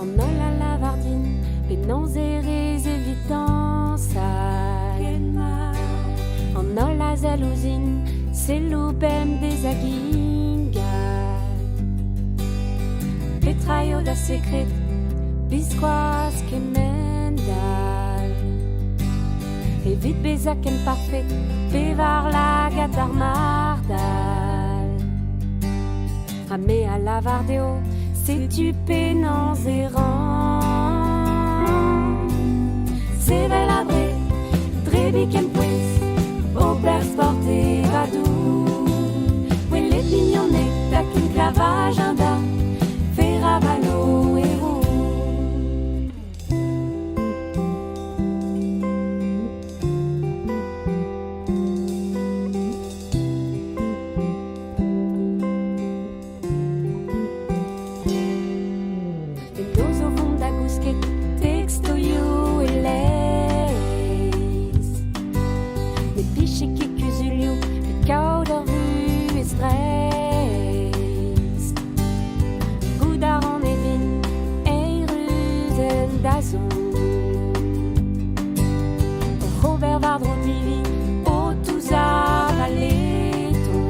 On a la lavardine, les noms et évidence. On a la zalousine, c'est l'oubem des aguingas. Petraio da secret, bisquas que mendal. Evite bezaken parfait, pevar la gadar mardal. Amé à lavardeo, c'est du pénans errant. C'est bel abré, trebiken puis, au père sporté radou. Oui, les pignonnés, taquin clavage inda, ferravalo et roux. Robert Vardro Divi, au Touza Valéton.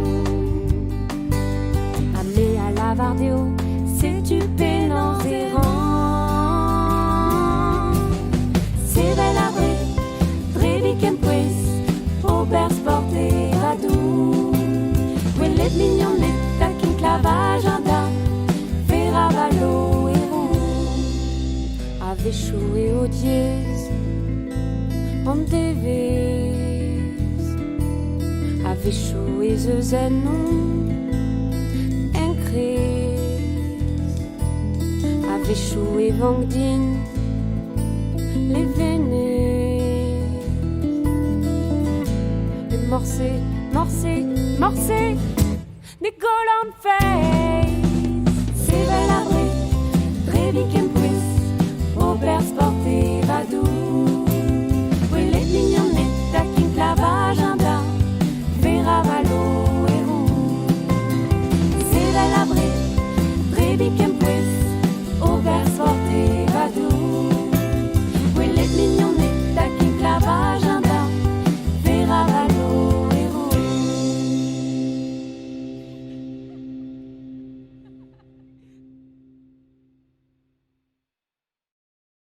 Amé à Lavardeo, c'est du pénans errant. C'est bel abré, Trebiken puis, Robert Sporté Radou. Oui, les mignonnettes, taquin clavage inda, ferravalo et roux. Ave échoué au dièse, en devez. Ave échoué ze zenon, incré. Ave échoué vangdine, les vénés. Les morcés, morcés, morcés, des golans de fer.